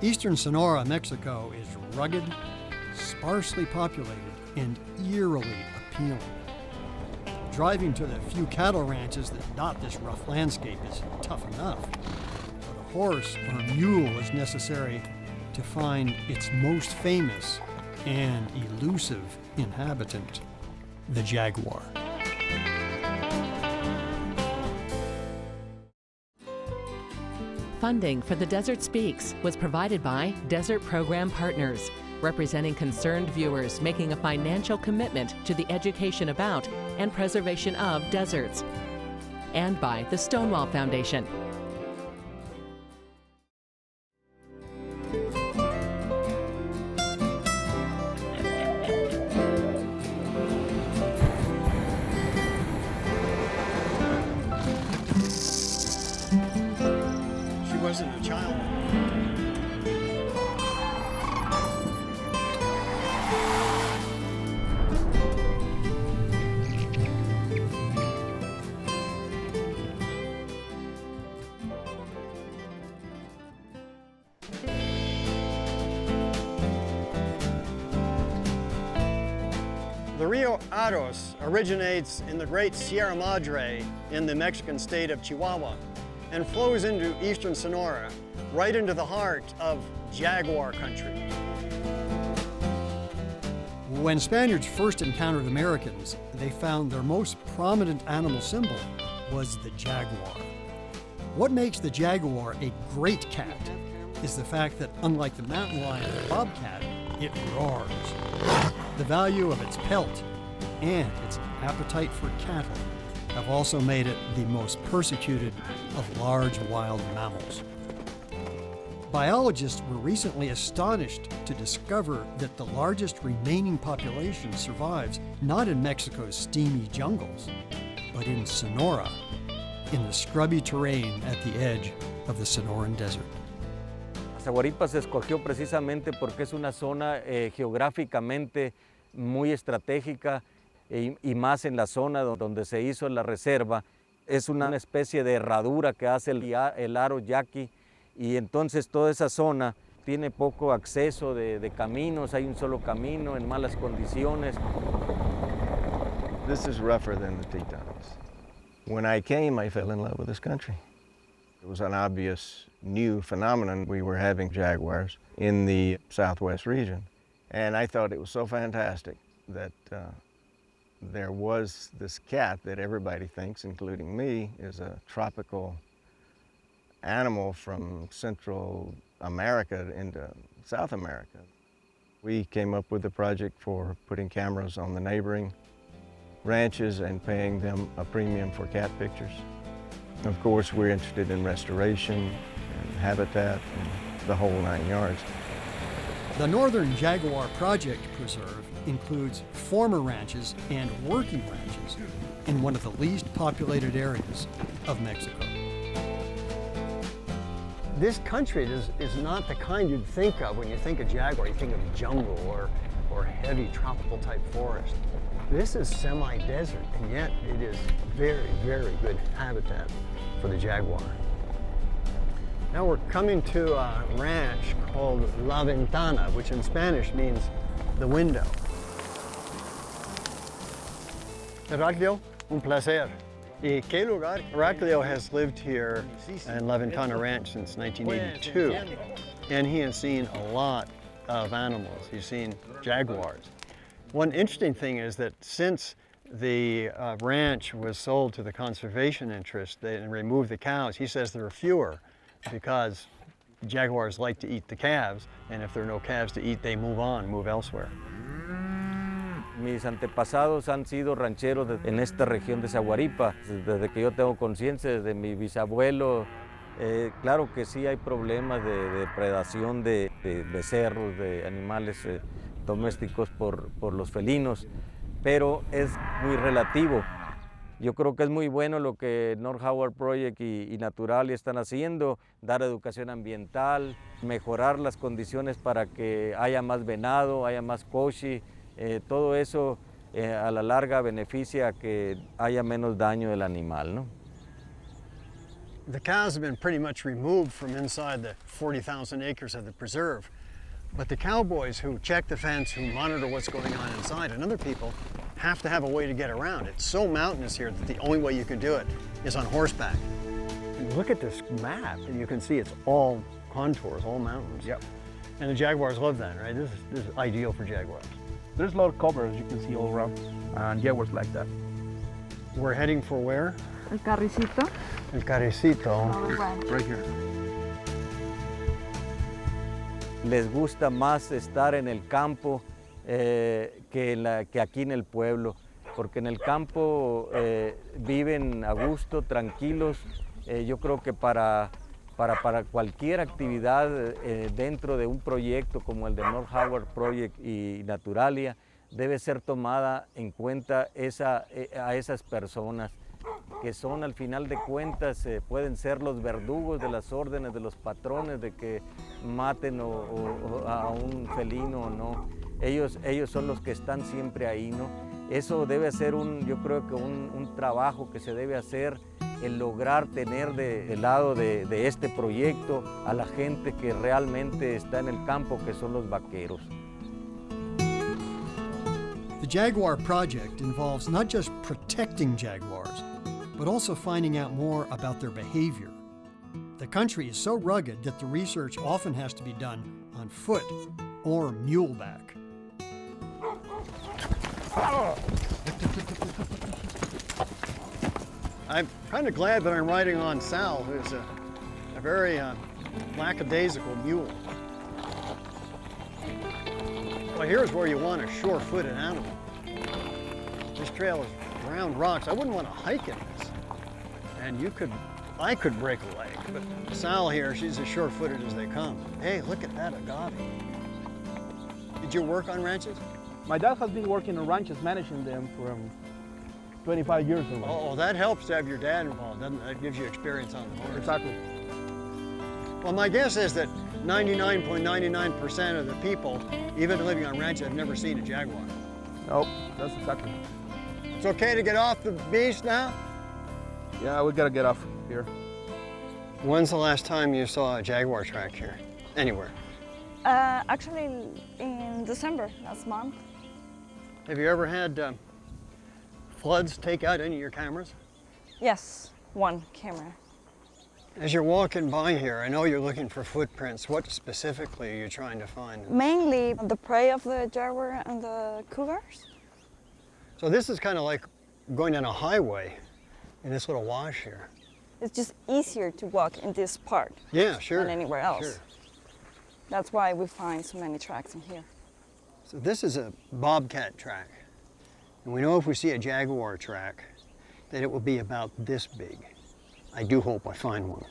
Eastern Sonora, Mexico is rugged, sparsely populated, and eerily appealing. Driving to the few cattle ranches that dot this rough landscape is tough enough, but a horse or a mule is necessary to find its most famous and elusive inhabitant, the jaguar. Funding for The Desert Speaks was provided by Desert Program Partners, representing concerned viewers making a financial commitment to the education about and preservation of deserts, and by the Stonewall Foundation. She wasn't a child. The Rio Aros originates in the Great Sierra Madre in the Mexican state of Chihuahua and flows into eastern Sonora, right into the heart of jaguar country. When Spaniards first encountered Americans, they found their most prominent animal symbol was the jaguar. What makes the jaguar a great cat is the fact that, unlike the mountain lion or bobcat, it roars. The value of its pelt and its appetite for cattle have also made it the most persecuted of large wild mammals. Biologists were recently astonished to discover that the largest remaining population survives not in Mexico's steamy jungles, but in Sonora, in the scrubby terrain at the edge of the Sonoran Desert. Zaguaripa se escogió precisamente porque es una zona geográficamente muy estratégica y más en la zona donde se hizo la reserva. Es una especie de herradura que hace el aro yaqui, y entonces toda esa zona tiene poco acceso de caminos, hay un solo camino en malas condiciones. This is rougher than the Tetons. When I came, I fell in love with this country. It was an obvious new phenomenon. We were having jaguars in the southwest region. And I thought it was so fantastic that there was this cat that everybody thinks, including me, is a tropical animal from Central America into South America. We came up with a project for putting cameras on the neighboring ranches and paying them a premium for cat pictures. Of course, we're interested in restoration and habitat and the whole 9 yards. The Northern Jaguar Project Preserve includes former ranches and working ranches in one of the least populated areas of Mexico. This country is not the kind you'd think of when you think of jaguar. You think of jungle or heavy tropical type forest. This is semi-desert, and yet it is very, very good habitat for the jaguar. Now we're coming to a ranch called La Ventana, which in Spanish means the window. Heraclio, un placer. ¿Y qué lugar? Heraclio has lived here in La Ventana Ranch since 1982, and he has seen a lot of animals. He's seen jaguars. One interesting thing is that since the ranch was sold to the conservation interest and removed the cows, he says there are fewer because jaguars like to eat the calves, and if there are no calves to eat, they move elsewhere. Mis antepasados han sido rancheros en esta región de Zaguaripa, desde que yo tengo conciencia, desde mi bisabuelo. Claro que sí hay problemas de depredación de becerros, de animales domésticos por los felinos, pero es muy relativo. Yo creo que es muy bueno lo que Northern Jaguar Project y Naturalia están haciendo, dar educación ambiental, mejorar las condiciones para que haya más venado, haya más cochi. Todo eso a la larga beneficia a que haya menos daño del animal, ¿no? The cows have been pretty much removed from inside the 40,000 acres of the preserve. But the cowboys who check the fence, who monitor what's going on inside, and other people have to have a way to get around. It's so mountainous here that the only way you can do it is on horseback. And look at this map, and you can see it's all contours, all mountains. Yep. And the Jaguars love that, right? This is ideal for Jaguars. There's a lot of cover, as you can see all around, and Jaguars like that. We're heading for where? El carricito. El Carricito. Right here. Les gusta más estar en el campo que aquí en el pueblo, porque en el campo viven a gusto, tranquilos. Yo creo que para cualquier actividad dentro de un proyecto como el de Northern Jaguar Project y Naturalia, debe ser tomada en cuenta a esas personas que son, al final de cuentas, pueden ser los verdugos de las órdenes de los patrones de que maten a un felino o no. Ellos son los que están siempre ahí, ¿no? Eso debe ser yo creo que un trabajo que se debe hacer, el lograr tener del lado de este proyecto a la gente que realmente está en el campo, que son los vaqueros. The Jaguar Project involves not just protecting jaguars, but also finding out more about their behavior. The country is so rugged that the research often has to be done on foot or muleback. I'm kind of glad that I'm riding on Sal, who's a very lackadaisical mule. Well, here's where you want a sure-footed animal. This trail is round rocks. I wouldn't want to hike in this. And I could break a leg, but Sal here, she's as sure-footed as they come. Hey, look at that agave. Did you work on ranches? My dad has been working on ranches, managing them for 25 years or more. Oh, that helps to have your dad involved, doesn't it? That gives you experience on the horse. Exactly. Well, my guess is that 99.99% of the people, even living on ranches, have never seen a jaguar. Nope, that's exactly. It's okay to get off the beast now? Yeah, we gotta get off here. When's the last time you saw a jaguar track here? Anywhere? Actually, in December last month. Have you ever had floods take out any of your cameras? Yes, one camera. As you're walking by here, I know you're looking for footprints. What specifically are you trying to find? Mainly the prey of the jaguar and the cougars. So this is kind of like going down a highway in this little wash here. It's just easier to walk in this part Yeah, sure. than anywhere else. Sure. That's why we find so many tracks in here. So this is a bobcat track. And we know if we see a jaguar track, that it will be about this big. I do hope I find one.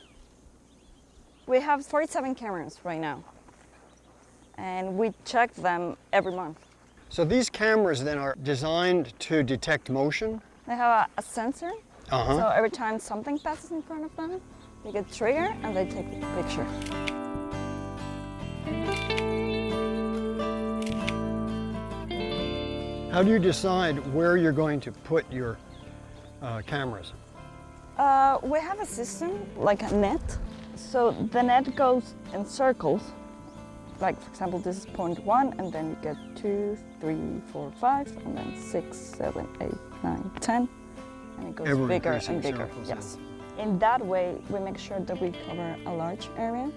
We have 47 cameras right now, and we check them every month. So these cameras then are designed to detect motion? They have a sensor, Uh-huh. so every time something passes in front of them, they get trigger and they take the picture. How do you decide where you're going to put your cameras? We have a system, like a net. So the net goes in circles. Like, for example, this is point 1, and then you get 2, 3, 4, 5, and then 6, 7, 8, 9, 10. And it goes Ever bigger increasing and bigger. circles, Yes. In that way, we make sure that we cover a large area.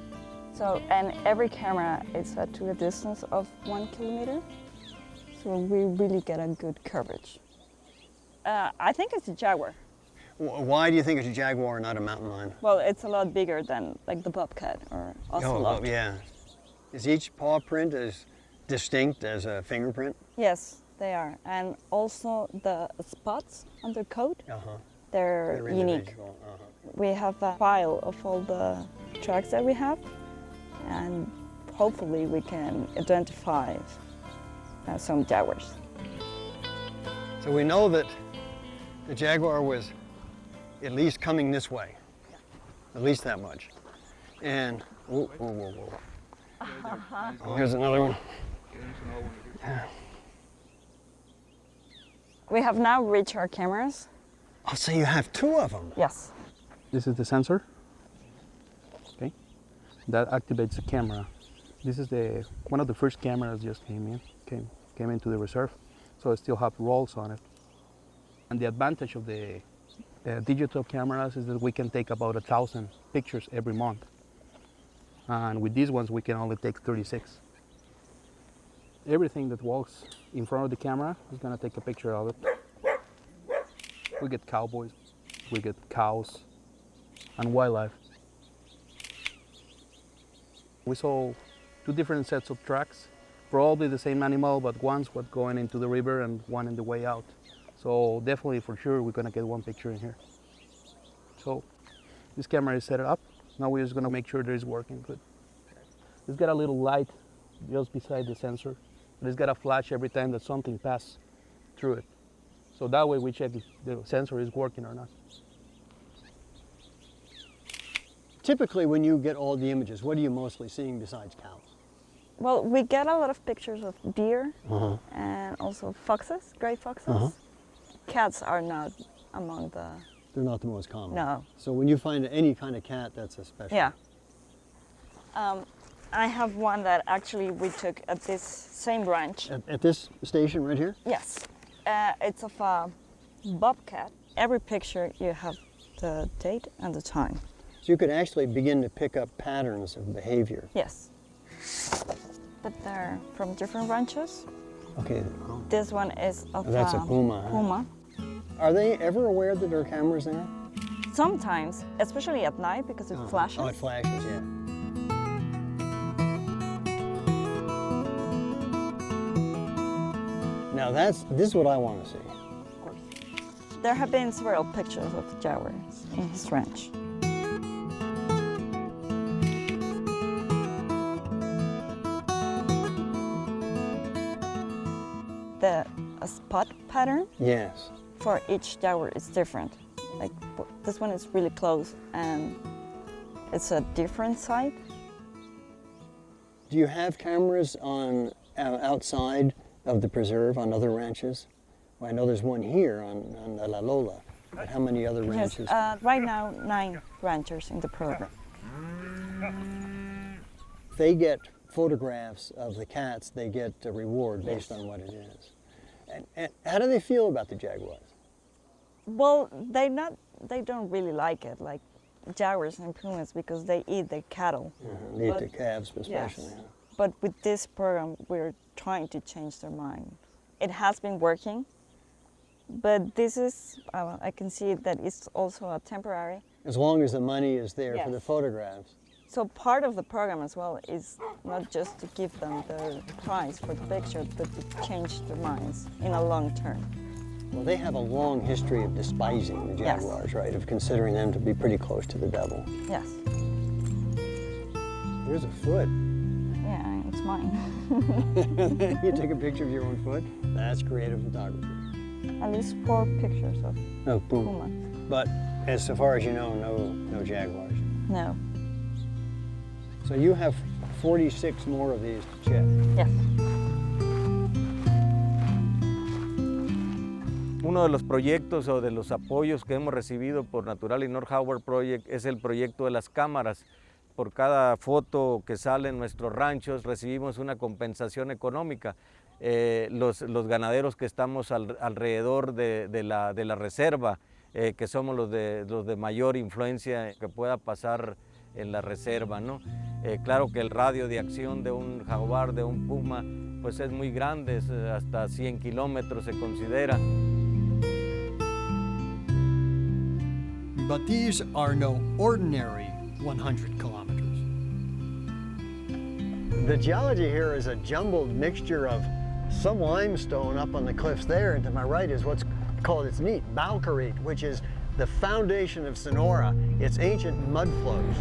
So, and every camera is to a distance of 1 kilometer. So we really get a good coverage. I think it's a jaguar. Why do you think it's a jaguar and not a mountain lion? Well, it's a lot bigger than like the bobcat or ocelot. Oh, yeah. Is each paw print as distinct as a fingerprint? Yes, they are. And also the spots on their coat, Uh-huh. they're unique. individual, uh-huh. We have a file of all the tracks that we have, and hopefully we can identify some jaguars. So we know that the jaguar was at least coming this way, at least that much. And, whoa, whoa, whoa, whoa. Oh, here's another one. Yeah. We have now reached our cameras. Oh, so you have 2 of them. Yes. This is the sensor. that activates the camera. This is one of the first cameras just came into the reserve, so it still have rolls on it. And the advantage of the digital cameras is that we can take about 1,000 pictures every month. And with these ones, we can only take 36. Everything that walks in front of the camera is gonna take a picture of it. We get cowboys, we get cows, and wildlife. We saw 2 different sets of tracks, probably the same animal, but one's what's going into the river and one in the way out. So definitely, for sure, we're gonna get one picture in here. So this camera is set up. Now we're just gonna make sure that it's working good. It's got a little light just beside the sensor. But it's got a flash every time that something passes through it. So that way we check if the sensor is working or not. Typically, when you get all the images, what are you mostly seeing besides cows? Well, we get a lot of pictures of deer and also foxes, gray foxes. Cats are not among the... They're not the most common. No. So when you find any kind of cat, that's a special. Yeah. I have one that actually we took at this same ranch. At this station right here? Yes. It's of a bobcat. Every picture you have the date and the time. So you could actually begin to pick up patterns of behavior. Yes. But they're from different ranches. Okay. This one is of That's a puma. Huh? Puma. Are they ever aware that there are cameras there? Sometimes, especially at night because it flashes. Oh, it flashes, yeah. Now this is what I want to see. Of course. There have been several pictures of jaguars in his ranch. The spot pattern Yes. for each jaguar is different. Like this one is really close and it's a different side. Do you have cameras on outside of the preserve on other ranches? Well, I know there's one here on La Lola, but how many other ranches? Yes, right now 9 ranchers in the program. They get photographs of the cats, they get a reward based on what it is. And how do they feel about the jaguars? Well, they don't really like it, like jaguars and pumas, because they eat the cattle. They eat the calves especially. Yes. But with this program, we're trying to change their mind. It has been working, but this is, I can see that it's also a temporary. As long as the money is there for the Yes. photographs. So part of the program as well is not just to give them the prize for the picture, but to change their minds in a long term. Well, they have a long history of despising the Yes. jaguars, right? Of considering them to be pretty close to the devil. Yes. There's a foot. Yeah, it's mine. You take a picture of your own foot? That's creative photography. At least 4 pictures of Oh, boom. puma. But as far as you know, no jaguars. No. So you have 46 more of these to check. Yes. Uno de los proyectos o de los apoyos que hemos recibido por Natural y Northern Jaguar Project es el proyecto de las cámaras. Por cada foto que sale en nuestros ranchos recibimos una compensación económica. Los ganaderos que estamos alrededor de la reserva, que somos los de mayor influencia que pueda pasar en la reserva, ¿no? Claro que el radio de acción de un jaguar, de un puma, pues es muy grande, es hasta 100 kilómetros se considera. But these are no ordinary 100 kilometers. The geology here is a jumbled mixture of some limestone up on the cliffs there, and to my right is what's called, it's neat, Valkyrie, which is the foundation of Sonora. It's ancient mud flows.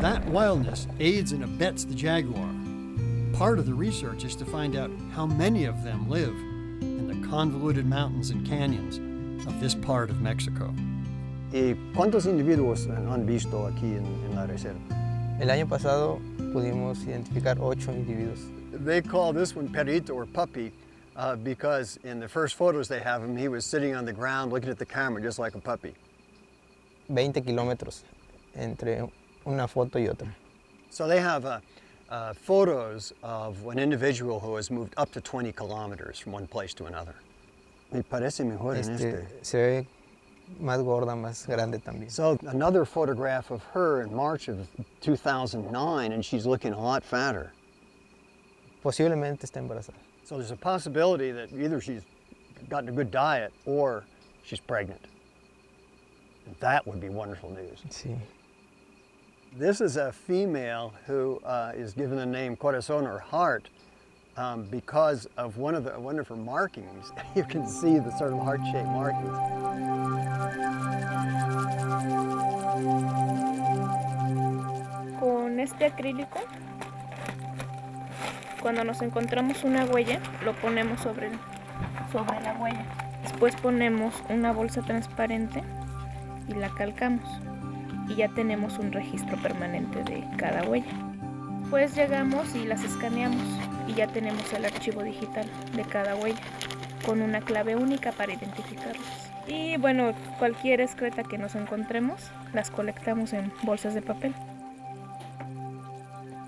That wildness aids and abets the jaguar. Part of the research is to find out how many of them live in the convoluted mountains and canyons of this part of Mexico. ¿Y cuántos individuos han visto aquí en la reserva? El año pasado pudimos identificar 8 individuos. They call this one Perito or Puppy because in the first photos they have him, he was sitting on the ground looking at the camera just like a puppy. 20 kilómetros entre una foto y otra. So they have photos of an individual who has moved up to 20 kilometers from one place to another. Me parece mejor en este. Se ve más gorda, más grande también. So another photograph of her in March of 2009, and she's looking a lot fatter. Posiblemente está embarazada. So there's a possibility that either she's gotten a good diet or she's pregnant. That would be wonderful news. Sí. This is a female who is given the name Corazón or heart because of one of her markings. You can see the sort of heart-shaped markings. Con este acrílico, cuando nos encontramos una huella, lo ponemos sobre la huella. Después ponemos una bolsa transparente y la calcamos. Y ya tenemos un registro permanente de cada huella. Pues llegamos y las escaneamos y ya tenemos el archivo digital de cada huella con una clave única para identificarlas. Y bueno, cualquier excreta que nos encontremos las colectamos en bolsas de papel.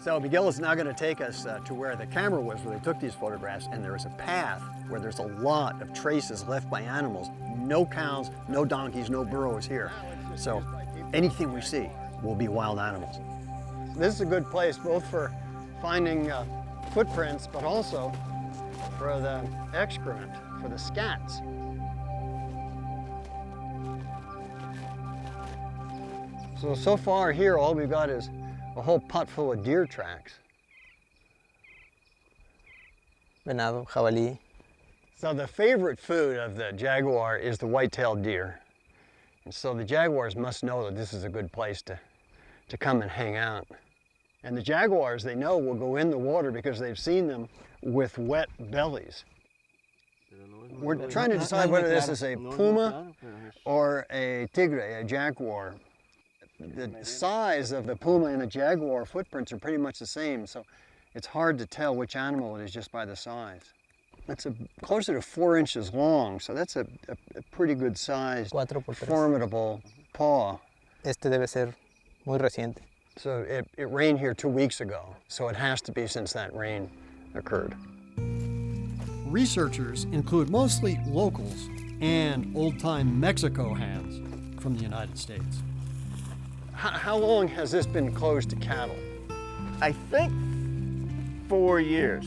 So Miguel is now going to take us to where the camera was where they took these photographs, and there is a path where there's a lot of traces left by animals. No cows, no donkeys, no burros here. So anything we see will be wild animals. This is a good place both for finding footprints, but also for the excrement, for the scats. So far here, all we've got is a whole pot full of deer tracks. Venado, jabalí. So the favorite food of the jaguar is the white-tailed deer. And so the jaguars must know that this is a good place to come and hang out. And the jaguars, they know, will go in the water because they've seen them with wet bellies. We're trying to decide whether this is a puma or a tigre, a jaguar. The size of the puma and the jaguar footprints are pretty much the same, so it's hard to tell which animal it is just by the size. That's closer to 4 inches long, so that's a pretty good sized, 4x3. formidable paw. Este debe ser muy reciente. So it rained here 2 weeks ago, so it has to be since that rain occurred. Researchers include mostly locals and old-time Mexico hands from the United States. How long has this been closed to cattle? I think 4 years.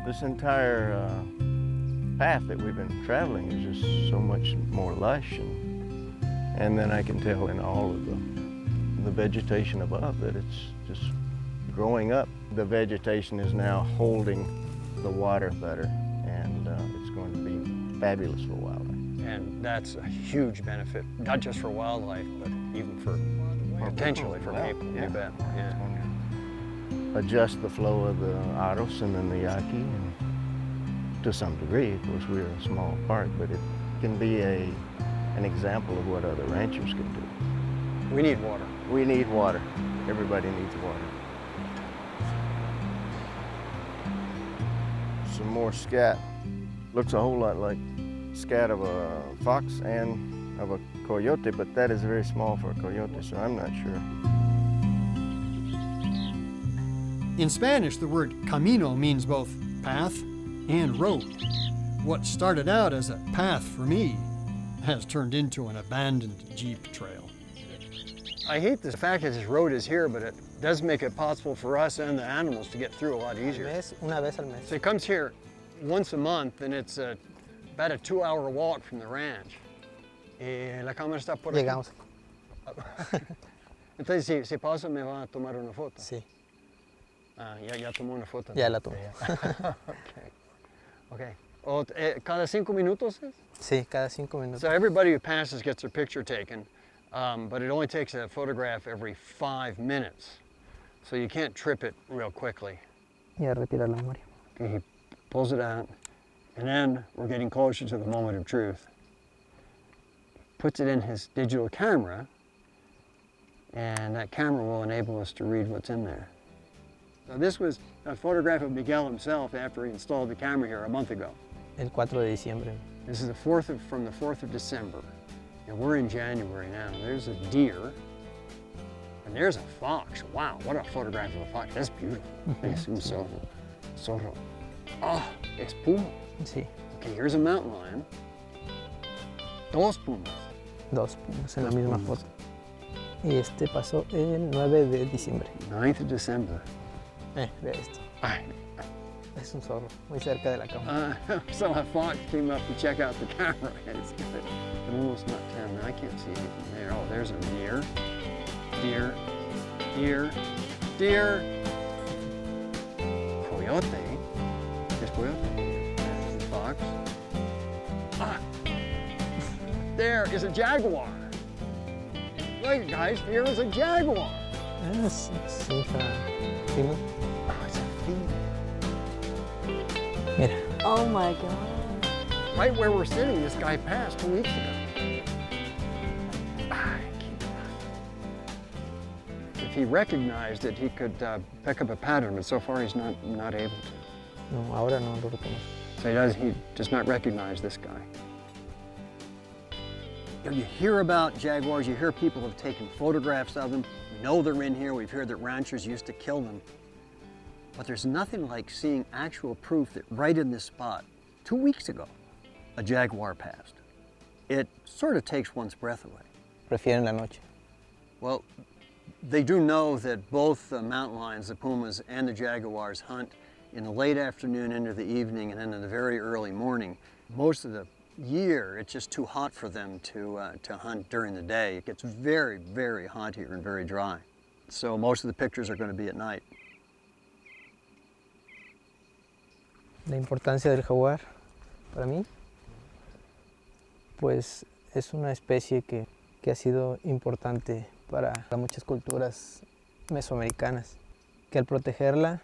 This entire path that we've been traveling is just so much more lush, and then I can tell in all of the vegetation above that it's just growing up. The vegetation is now holding the water better, and it's going to be fabulous for wildlife. And that's a huge benefit, not just for wildlife, but even for potentially for people. Yeah. You bet. It's going to adjust the flow of the Aros and then the Yaqui, and to some degree. Of course, we're a small part, but it can be an example of what other ranchers can do. We need water. We need water. Everybody needs water. Some more scat. Looks a whole lot like scat of a fox and of a coyote, but that is very small for a coyote, so I'm not sure. In Spanish, the word camino means both path and road. What started out as a path for me has turned into an abandoned Jeep trail. I hate the fact that this road is here, but it does make it possible for us and the animals to get through a lot easier. Una vez al mes. So it comes here once a month, and it's about a 2-hour walk from the ranch. La cámara está por aquí. Llegamos. Entonces, si pausa, me va a tomar una foto. Sí, Ya tomó una foto. ya la tomé. Okay. ¿Cada 5 minutos? Sí, cada 5 minutos. So everybody who passes gets their picture taken, but it only takes a photograph every 5 minutes. So you can't trip it real quickly. Ya retira la memoria. Okay, he pulls it out, and then we're getting closer to the moment of truth. Puts it in his digital camera, and that camera will enable us to read what's in there. So this was a photograph of Miguel himself after he installed the camera here a month ago. El 4 de diciembre. This is from the 4th of December. And we're in January now. There's a deer, and there's a fox. Wow, what a photograph of a fox. That's beautiful. Es un zorro. Oh, es puma. Sí, Okay, here's a mountain lion. Dos pumas. dos pumas en la Dos misma pumas. foto. Y este pasó el 9 de diciembre. 9th of December. Ve esto. Ay, Es un zorro, muy cerca de la cama. so a fox came up to check out the camera. It's good. But almost not 10. I can't see anything there. Oh, there's a deer. Deer. Deer. Deer. Coyote. There's coyote. There's the fox. Ah. There is a jaguar. Look, guys, here is a jaguar. Es hija. Prima. Oh, it's a female. Mira, Oh my God. Right where we're sitting, this guy passed 2 weeks ago. I can't. If he recognized it, he could pick up a pattern, but so far he's not able to. no, ahora no lo reconozco. So he does not recognize this guy. You hear about jaguars, you hear people have taken photographs of them. We know they're in here, we've heard that ranchers used to kill them. But there's nothing like seeing actual proof that right in this spot, 2 weeks ago, a jaguar passed. It sort of takes one's breath away. Prefieren la noche. Well, they do know that both the mountain lions, the pumas, and the jaguars hunt in the late afternoon into the evening and into the very early morning. Most of the year, it's just too hot for them to hunt during the day. It gets very, very hot here and very dry. So most of the pictures are going to be at night. La importancia del jaguar para mí, pues es una especie que ha sido importante para muchas culturas mesoamericanas, que al protegerla,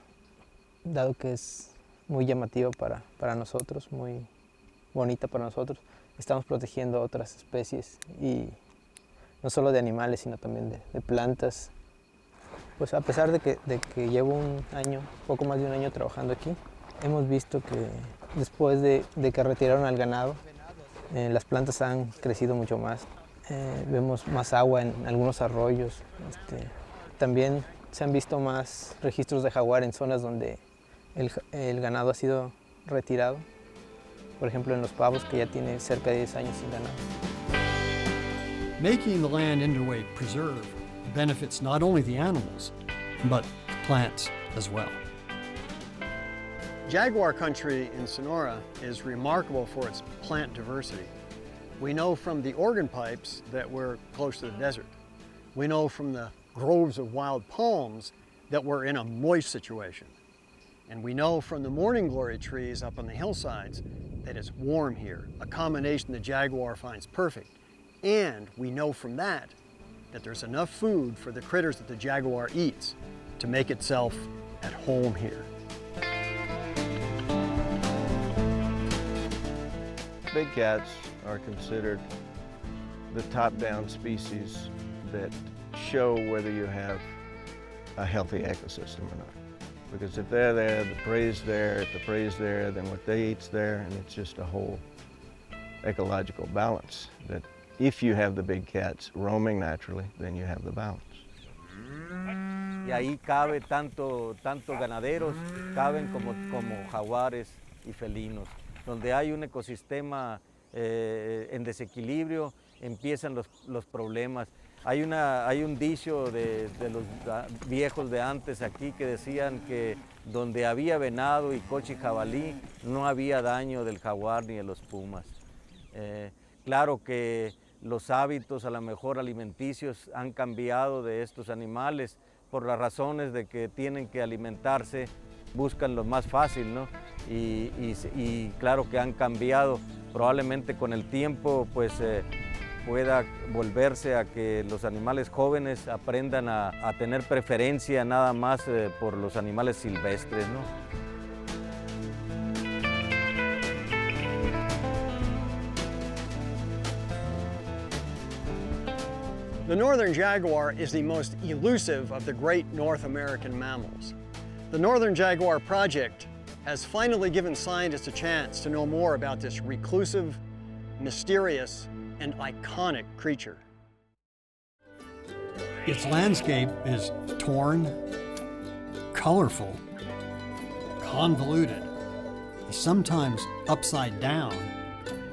dado que es muy llamativa para nosotros, muy bonita para nosotros, estamos protegiendo otras especies y no solo de animales, sino también de plantas. Pues a pesar de que llevo un año, poco más de un año trabajando aquí, hemos visto que después de que retiraron al ganado, las plantas han crecido mucho más. Vemos más agua en algunos arroyos. También se han visto más registros de jaguar en zonas donde el ganado ha sido retirado. Por ejemplo, en Los Pavos, que ya tiene cerca de 10 años sin ganado. Making the land into a preserve benefits not only the animals, but plants as well. Jaguar country in Sonora is remarkable for its plant diversity. We know from the organ pipes that we're close to the desert. We know from the groves of wild palms that we're in a moist situation. And we know from the morning glory trees up on the hillsides that it's warm here, a combination the jaguar finds perfect. And we know from that there's enough food for the critters that the jaguar eats to make itself at home here. Big cats are considered the top-down species that show whether you have a healthy ecosystem or not. Because if they're there, the prey's there. If the prey's there, then what they eat's there, and it's just a whole ecological balance. That if you have the big cats roaming naturally, then you have the balance. Y ahí cabe tanto ganaderos, caben como jaguares y felinos. Donde hay un ecosistema en desequilibrio, empiezan los problemas. Hay un dicho de los viejos de antes aquí que decían que donde había venado y coche y jabalí no había daño del jaguar ni de los pumas. Claro que los hábitos a lo mejor alimenticios han cambiado de estos animales por las razones de que tienen que alimentarse, buscan lo más fácil, ¿no? Y claro que han cambiado. Probablemente con el tiempo pues pueda volverse a que los animales jóvenes aprendan a tener preferencia nada más por los animales silvestres, ¿no? The Northern Jaguar is the most elusive of the great North American mammals. The Northern Jaguar Project has finally given scientists a chance to know more about this reclusive, mysterious, an iconic creature. Its landscape is torn, colorful, convoluted, sometimes upside down,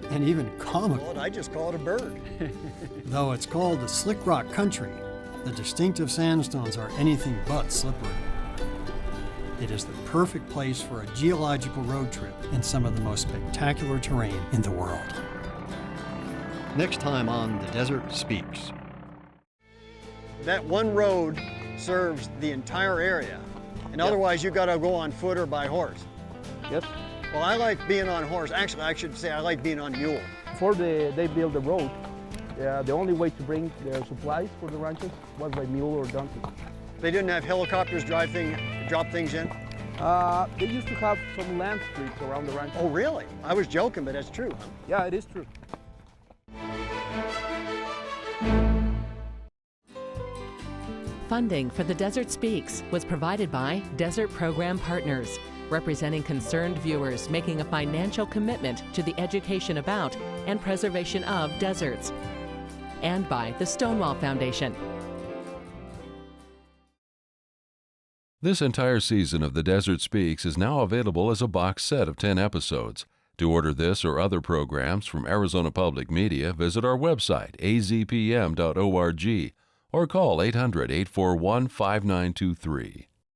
and even comical. Well, I just call it a bird. Though it's called the Slick Rock Country, the distinctive sandstones are anything but slippery. It is the perfect place for a geological road trip in some of the most spectacular terrain in the world. Next time on The Desert Speaks. That one road serves the entire area, and otherwise you gotta go on foot or by horse. Yes. Well, I like being on horse. Actually, I should say I like being on mule. Before they built the road, the only way to bring their supplies for the ranches was by mule or donkey. They didn't have helicopters drop things in? They used to have some land streets around the ranch. Oh, really? I was joking, but that's true. Yeah, it is true. Funding for The Desert Speaks was provided by Desert Program Partners, representing concerned viewers making a financial commitment to the education about and preservation of deserts, and by the Stonewall Foundation. This entire season of The Desert Speaks is now available as a box set of 10 episodes. To order this or other programs from Arizona Public Media, visit our website, azpm.org, or call 800-841-5923.